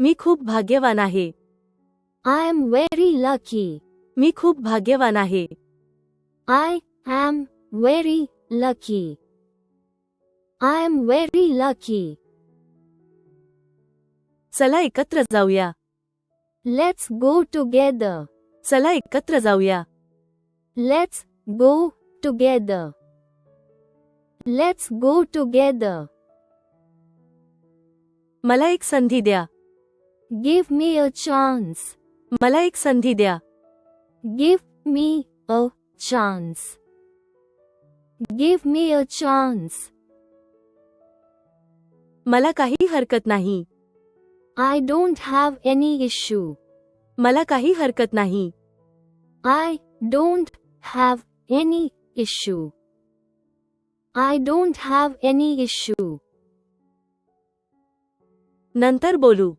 मी खूप भाग्यवान आहे. I am very lucky. मी खूप भाग्यवान आहे. I am very lucky. I am very lucky. चला एकत्र जाऊया. Let's go together. चला एकत्र जाऊया. Let's go together. Let's go together. मला एक संधी द्या. Give me a chance. मला एक संधी द्या. Give me a chance. Give me a chance. मला काही हरकत नाही. I don't have any issue. मला काही हरकत नाही. I don't have any issue. I don't have any issue. नंतर बोलू.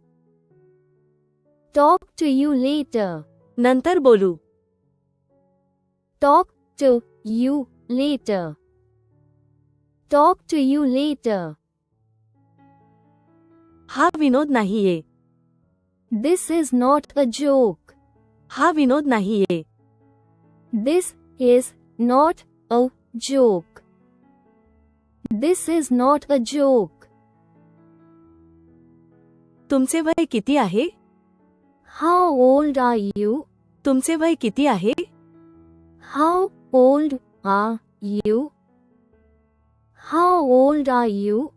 Talk to you later. नंतर बोलू. Talk to you later. Talk to you later. हा विनोद नाहीये. This is not a joke. हा विनोद नाहीये. This is not a joke. This is not a joke. तुमचे वय किती आहे? How old are you? तुमचे वय किती आहे? How old are you? How old are you?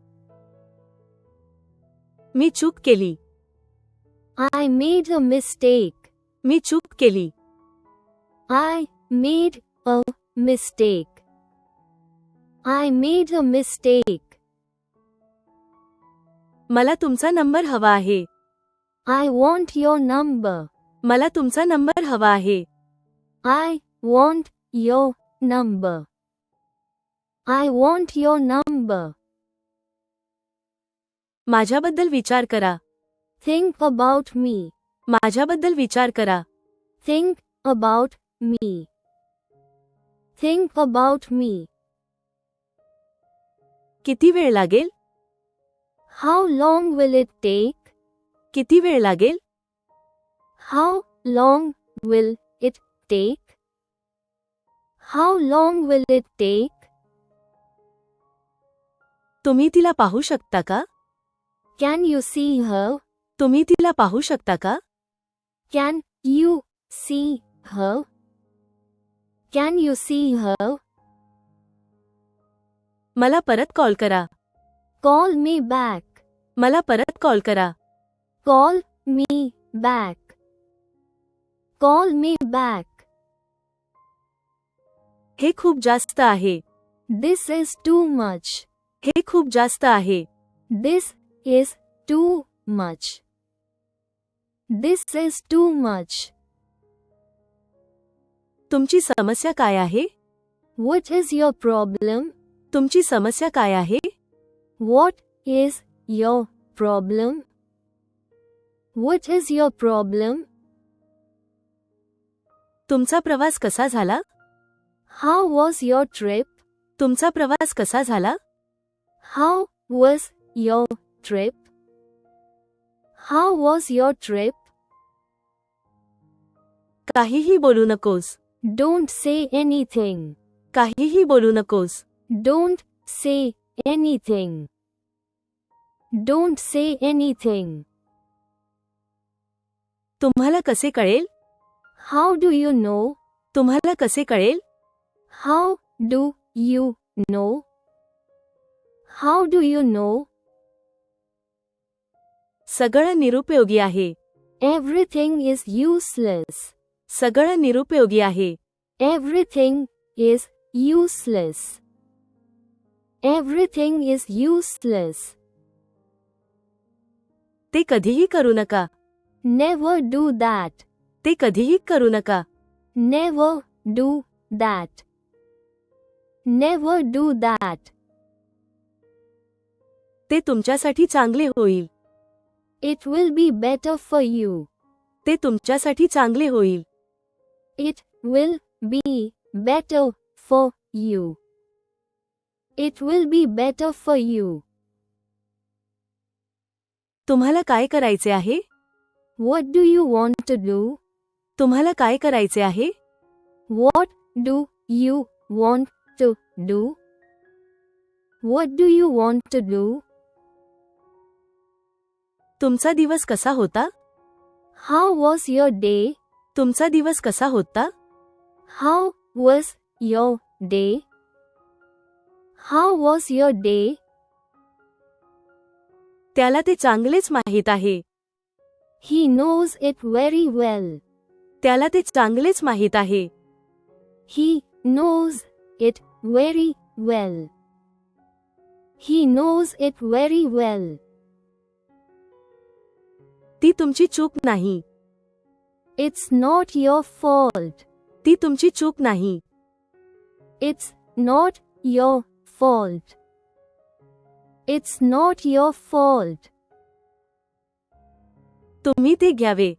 मी चूक केली. I made a mistake. मी चूक केली. I made a mistake. I made a mistake. मला तुमचा नंबर हवा आहे. I want your number. मला तुमचा नंबर हवा आहे. I want your number. I want your number. माझ्याबद्दल विचार करा. Think about me. माझ्याबद्दल विचार करा. Think about me. Think about me. किती वेळ लागेल? How long will it take? किती वेळ लागेल? How long will it take? How long will it take? तुम्ही तिला पाहू शकता का? Can you see her? तुम्ही तिला पाहू शकता का? Can you see her? Can you see her? मला परत कॉल करा. Call me back. मला परत कॉल करा. Call me back. Call me back. हे खूप जास्त आहे. This is too much. हे खूप जास्त आहे. This is too much. This is too much. तुमची समस्या काय आहे? What is your problem? तुमची समस्या काय आहे? What is your problem? What is your problem? तुमचा प्रवास कसा झाला? How was your trip? तुमचा प्रवास कसा झाला? How was your trip? How was your trip? काहीही बोलू नकोस. Don't say anything. काहीही बोलू नकोस. Don't say anything. Don't say anything. तुम्हाला कसे कळेल? How do you know? तुम्हाला कसे कळेल? How do you know? How do you know? सगळं निरुपयोगी आहे. Everything is useless. सगळं निरुपयोगी आहे. Everything is useless. Everything is useless. ते कधीही करू नका. Never do that. ते कधीही करू नका. Never do that. Never do that. ते तुमच्यासाठी चांगले होईल. It will be better for you. ते तुमच्यासाठी चांगले होईल. It will be better for you. It will be better for you. तुम्हाला काय करायचे आहे? What do you want to do? तुम्हाला काय करायचे आहे? What do you want to do? What do you want to do? तुमचा दिवस कसा होता? How was your day? तुमचा दिवस कसा होता? How was your day? How was your day? त्याला ते चांगलेच माहीत आहे. He knows it very well. त्याला ते चांगलेच माहीत आहे. He knows it very well. He knows it very well. ती तुमची चूक नाही. It's not your fault. ती तुमची चूक नाही. It's not your fault. It's not your fault. तुम्ही ते घ्यावे.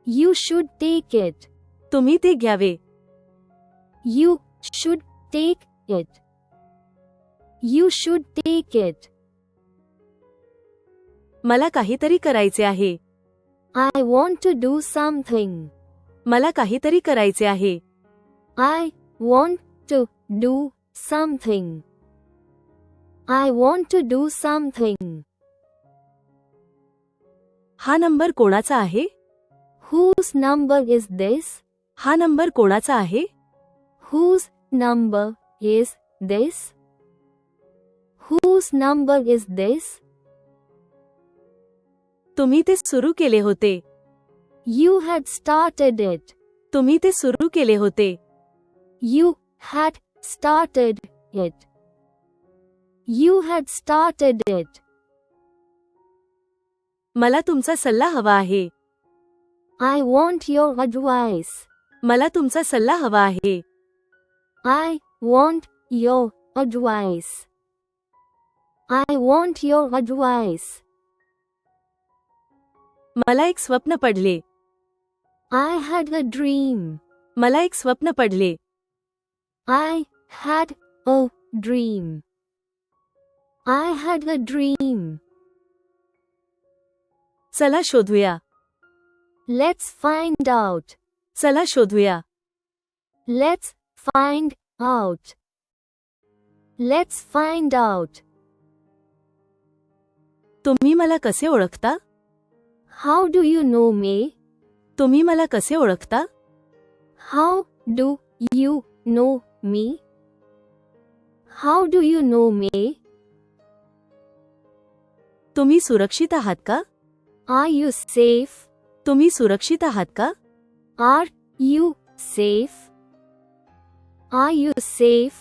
You should take it. तुम्ही ते घ्यावे. You should take it. You should take it. मला काहीतरी करायचे आहे. I want to do something. मला काहीतरी करायचे आहे. I want to do something. I want to do something. हा नंबर कोणाचा आहे? Whose number is this? हा नंबर कोणाचा आहे? Whose number is this? Whose number is this? तुम्ही ते सुरू केले होते. You had started it. तुम्ही ते सुरू केले होते. You had started it. You had started it. मला तुमचा सल्ला हवा आहे. I want your advice. मला तुमचा सल्ला हवा आहे. I want your advice. I want your advice. मला एक स्वप्न पडले. I had a dream. मला एक स्वप्न पडले. I had a dream. I had a dream. चला शोधूया. Let's find out. चला शोधूया. Let's find out. Let's find out. तुम्ही मला कसे ओळखता? How do you know me? तुम्ही मला कसे ओळखता? How do you know me? How do you know me? तुम्ही सुरक्षित आहात का? Are you safe? तुम्ही सुरक्षित आहात का? Are you safe? Are you safe?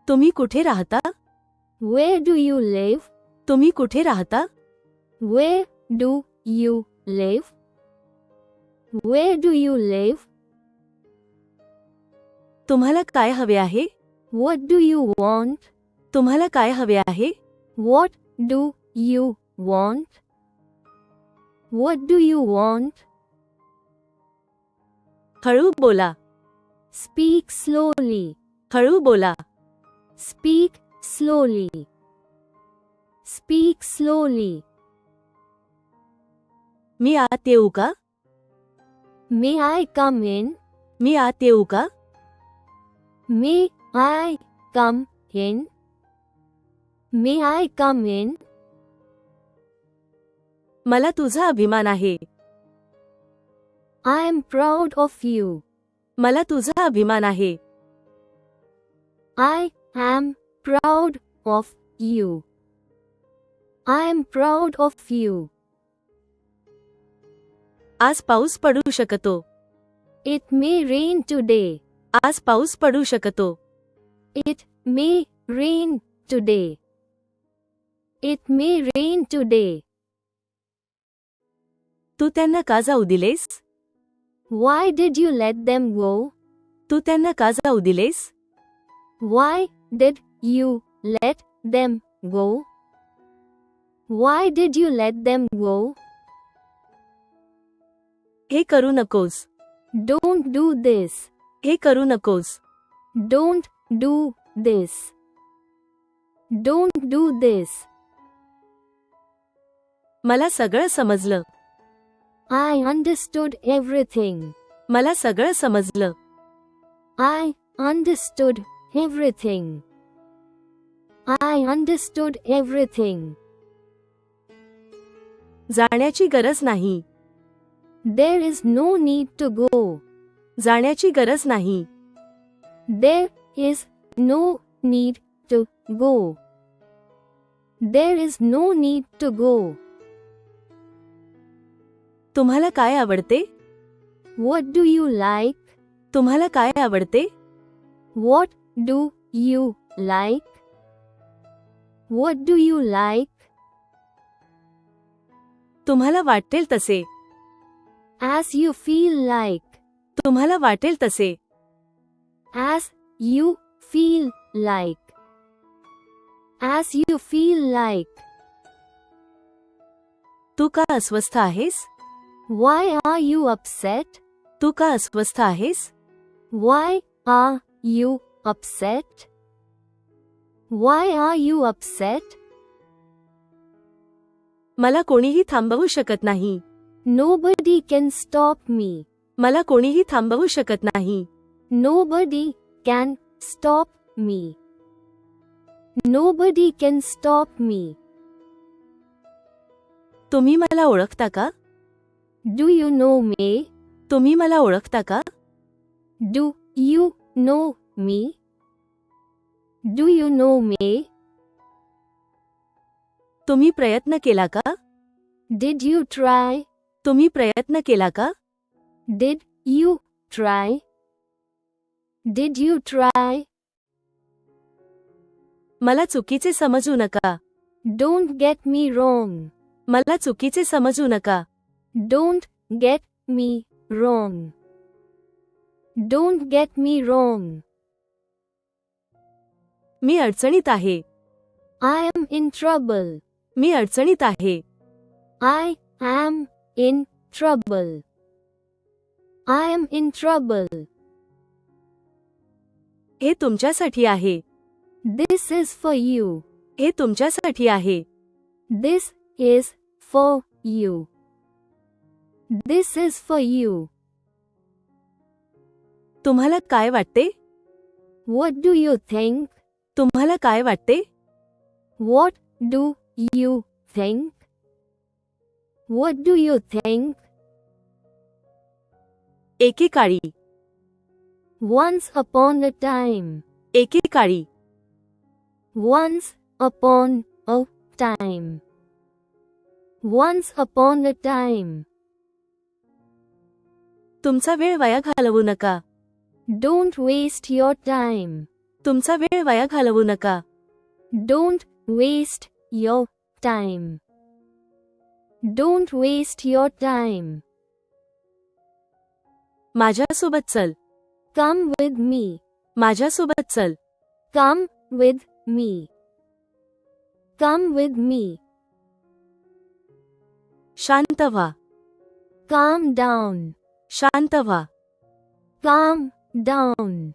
तुम्ही कुठे राहता? Where do you live? तुम्ही कुठे राहता? Where do you live? Where do you live? तुम्हाला काय हवे आहे? What do you want? तुम्हाला काय हवे आहे? What do you want? What do you want? हळू बोला. Speak slowly. हळू बोला. Speak slowly. Speak slowly. मी आत येऊ का? May I come in? मी आत येऊ का? May I come in? May I come in? मला तुझा अभिमान आहे. I am proud of you. मला तुझा अभिमान आहे. I am proud of you. I am proud of you. आज पाऊस पडू शकतो. It may rain today. आज पाऊस पडू शकतो. It may rain today. It may rain today. तू त्यांना का जाऊ the less? Why did you let them go? तू त्यांना का जाऊ the less? Why did you let them go? Why did you let them go? हे करू नकोस. Don't do this. हे करू नकोस. Don't do this. Don't do this. मला सगळं समजलं. I understood everything. मला सगळं समजलं. I understood everything. I understood everything. जाण्याची गरज नाही. There is no need to go. जाण्याची गरज नाही. There is no need to go. There is no need to go. तुम्हाला काय आवडते? What do you like? तुम्हाला काय आवडते? What do you like? What do you like? तुम्हाला वाटेल तसे. As you feel like. तुम्हाला वाटेल तसे. As you feel like. As you feel like. तू का अस्वस्थ आहेस? Why are you upset? तू का अस्वस्थ आहेस? Why are you upset? Why are you upset? मला कोणीही थांबवू शकत नाही. Nobody can stop me. मला कोणीही थांबवू शकत नाही. Nobody can stop me. Nobody can stop me. तुम्ही मला ओळखता का? Do you know me? तुम्ही मला ओळखता का? Do you know me? Do you know me? तुम्ही प्रयत्न केला का? Did you try? तुम्ही प्रयत्न केला का? Did you try? Did you try? मला चुकीचे समजू नका. Don't get me wrong. मला चुकीचे समजू नका. Don't get me wrong. Don't get me wrong. मी अडचणीत आहे. I am in trouble. मी अडचणीत आहे. I am in trouble. I am in trouble. हे तुमच्यासाठी आहे. This is for you. हे तुमच्यासाठी आहे. This is for you. This is for you. तुम्हाला काय वाटते? What do you think? तुम्हाला काय वाटते? What do you think? What do you think? एकेकाळी. Once upon a time. एकेकाळी. Once upon a time. Once upon a time. तुमचा वेळ वाया घालवू नका. Don't waste your time. तुमचा वेळ वाया घालवू नका. Don't waste your time. Don't waste your time. माझ्यासोबत चल. Come with me. माझ्यासोबत चल. Come with me. Come with me. शांत व्हा. Calm down. शांत व्हा. Calm down.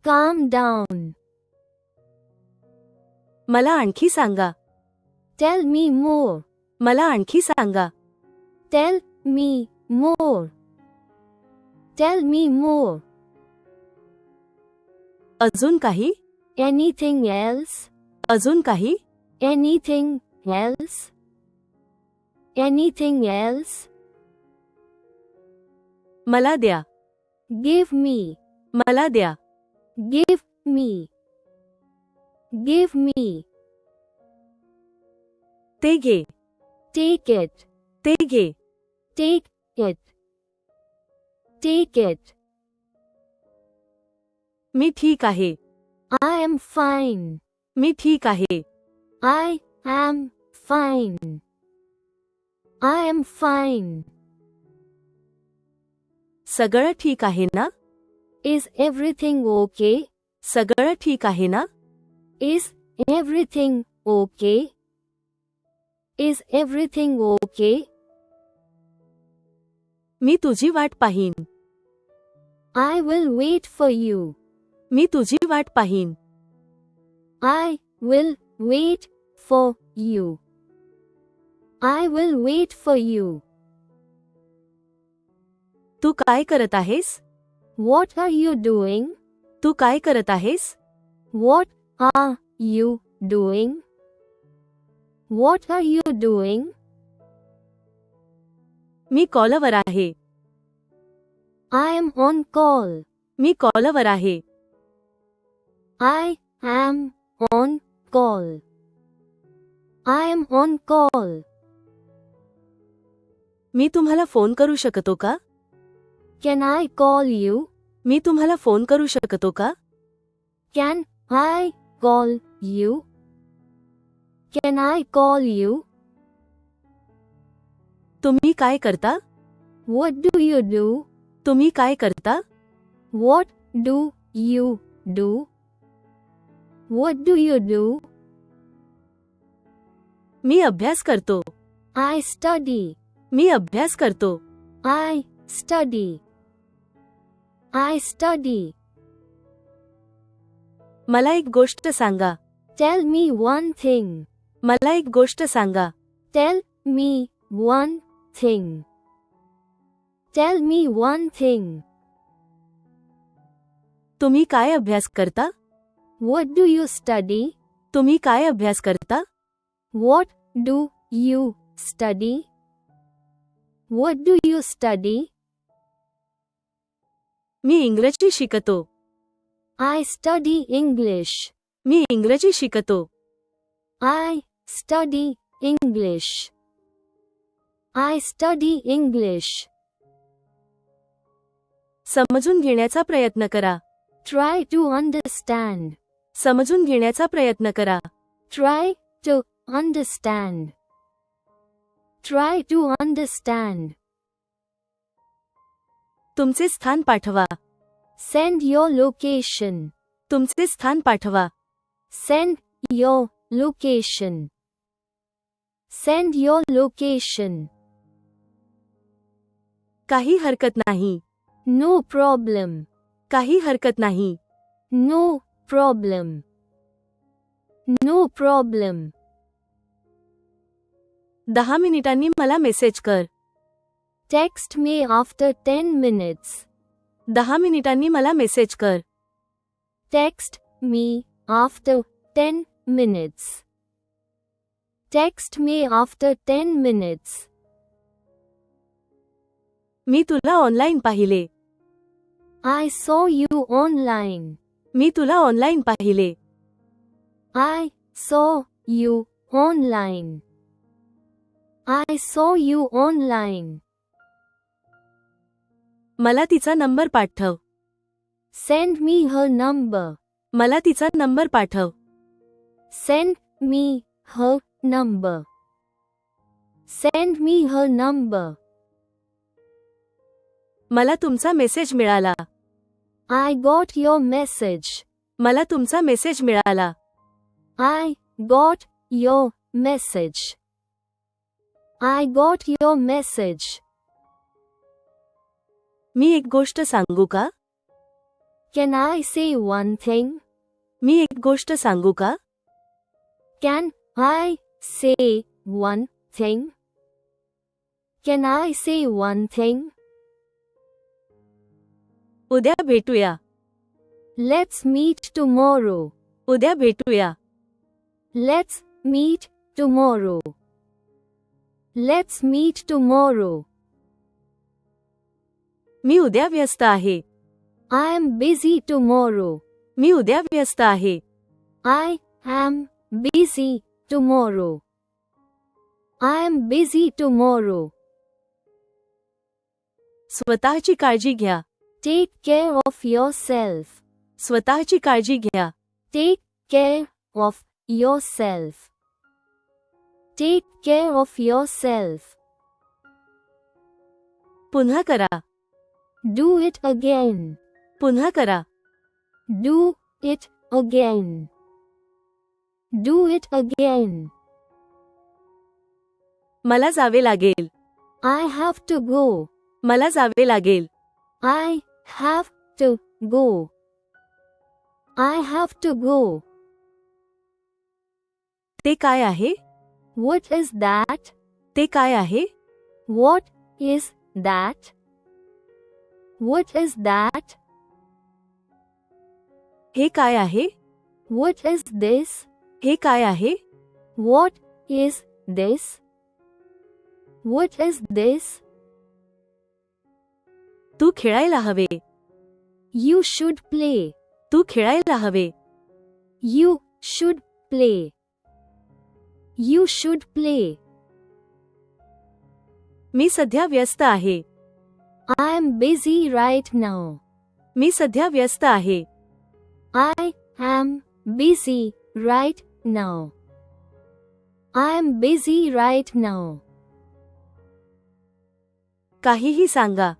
Calm down. मला आणखी सांगा. Tell me more. मला आणखी सांगा. Tell me more. Tell me more. अजून काही? Anything else? अजून काही? Anything else? Anything else? मला द्या. Give me. मला द्या. Give me. Give me. ते घे. Take it. ते घे. Take it. Take it. मी ठीक आहे. I am fine. मी ठीक आहे. I am fine. I am fine. सगळं ठीक आहे ना? Is everything okay? सगळं ठीक आहे ना? Is everything okay? Is everything okay? मी तुझी वाट पाहीन. I will wait for you. मी तुझी वाट पाहीन. I will wait for you. I will wait for you. तू काय करत आहेस? What are you doing? तू काय करत आहेस? What are you doing? What are you doing? मी कॉलवर आहे. I am on call. मी कॉलवर आहे. I am on call. I am on call. मी तुम्हाला फोन करू शकतो का? Can I call you? मी तुम्हाला फोन करू शकतो का? Can I call you? Can I call you? तुम्ही काय करता? What do you do? तुम्ही काय करता? What do you do? What do you do? मी अभ्यास करतो. I study. मी अभ्यास करतो. I study. I study. मला एक गोष्ट सांगा. Tell me one thing. मला एक गोष्ट सांगा. Tell me one thing. Tell me one thing. तुम्ही काय अभ्यास करता? What do you study? तुम्ही काय अभ्यास करता? What do you study? What do you study? मी इंग्रजी शिकतो. I study English. मी इंग्रजी शिकतो. I study English. I study English. समजून घेण्याचा प्रयत्न करा. Try to understand. समजून घेण्याचा प्रयत्न करा. Try to understand. Try to understand. तुमचे स्थान पाठवा. Send your location. तुमचे स्थान पाठवा. Send your location. Send your location. काही हरकत नाही. No problem. काही हरकत नाही. No problem. No problem. 10 मिनिटांनी मला मेसेज कर. Text me after 10 minutes. 10 मिनिटांनी मला मेसेज कर. Text me after 10 minutes. Text me after 10 minutes. मी तुला ऑनलाईन पाहिले. I saw you online. मी तुला ऑनलाईन पाहिले. I saw you online. I saw you online. मला तिचा नंबर पाठव. Send me her number. मला तिचा नंबर पाठव. Send me her number. Send me her number. मला तुमचा मेसेज मिळाला. I got your message. मला तुमचा मेसेज मिळाला. I got your message. I got your message. मी एक गोष्ट सांगू का? Can I say one thing? मी एक गोष्ट सांगू का? Can I say one thing? Can I say one thing? उद्या भेटूया. Let's meet tomorrow. उद्या भेटूया. Let's meet tomorrow. Let's meet tomorrow. मी उद्या व्यस्त आहे. I am busy tomorrow. मी उद्या व्यस्त आहे. I am busy tomorrow. I am busy tomorrow. स्वतःची काळजी घ्या. Take care of yourself. स्वतःची काळजी घ्या. Take care of yourself. Take care of yourself. पुन्हा करा. Do it again. पुन्हा करा. Do it again. Do it again. मला जावे लागेल. I have to go. मला जावे लागेल. I have to go. I have to go. ते काय आहे? What is that? ते काय आहे? What is that? What is that? हे काय आहे? What is this? हे काय आहे? What is this? What is this? तू खेळायला हवे. You should play. तू खेळायला हवे. You should play. You should play. मी सध्या व्यस्त आहे. I am busy right now. मी सध्या व्यस्त आहे. I am busy right now. I am busy right now. काहीही सांगा.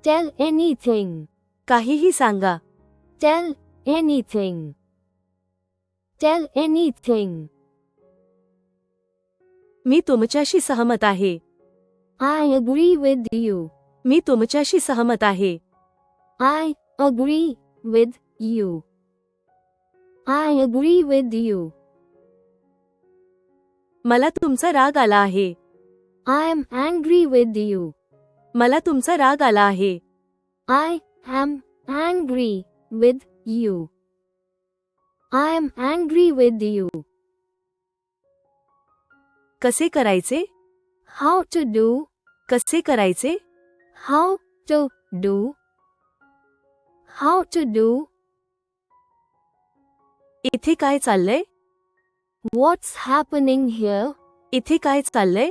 Tell anything. काहीही सांगा. Tell anything. Tell anything. मी तुमच्याशी सहमत आहे. I agree with you. मी तुमच्याशी सहमत आहे. I agree with you. I agree with you. मला तुमचा राग आला आहे. I am angry with you. मला तुमचा राग आला आहे. I am angry with you. I am angry with you. कसे करायचे? How to do? कसे करायचे? How to do? How to do? इथे काय चाललंय? What's happening here? इथे काय चाललंय?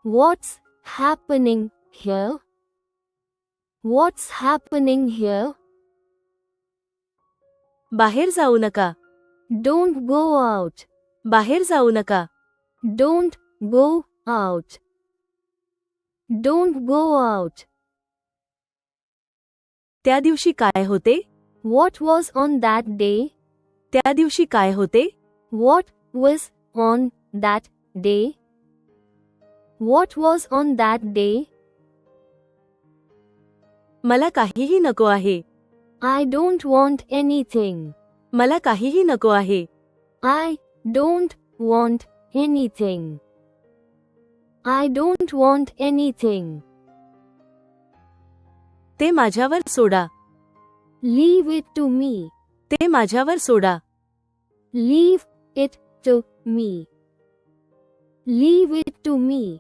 What's happening here? What's happening here? बाहेर जाऊ नका. Don't go out. बाहेर जाऊ नका. Don't go out. Don't go out. त्या दिवशी काय होते? What was on that day? त्या दिवशी काय होते? What was on that day? What was on that day? मला काहीही नको आहे. I don't want anything. मला काहीही नको आहे. I don't want anything. I don't want anything. ते माझ्यावर सोडा. Leave it to me. ते माझ्यावर सोडा. Leave it to me. Leave it to me.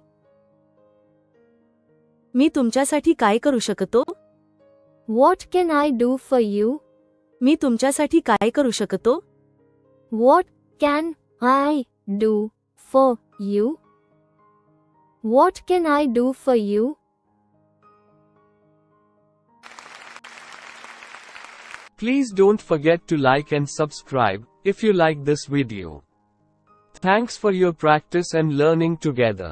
मी तुमच्यासाठी काय करू शकतो? What can I do for you? मी तुमच्यासाठी काय करू शकतो? What can I do for you? What can I do for you? Please don't forget to like and subscribe if you like this video. Thanks for your practice and learning together.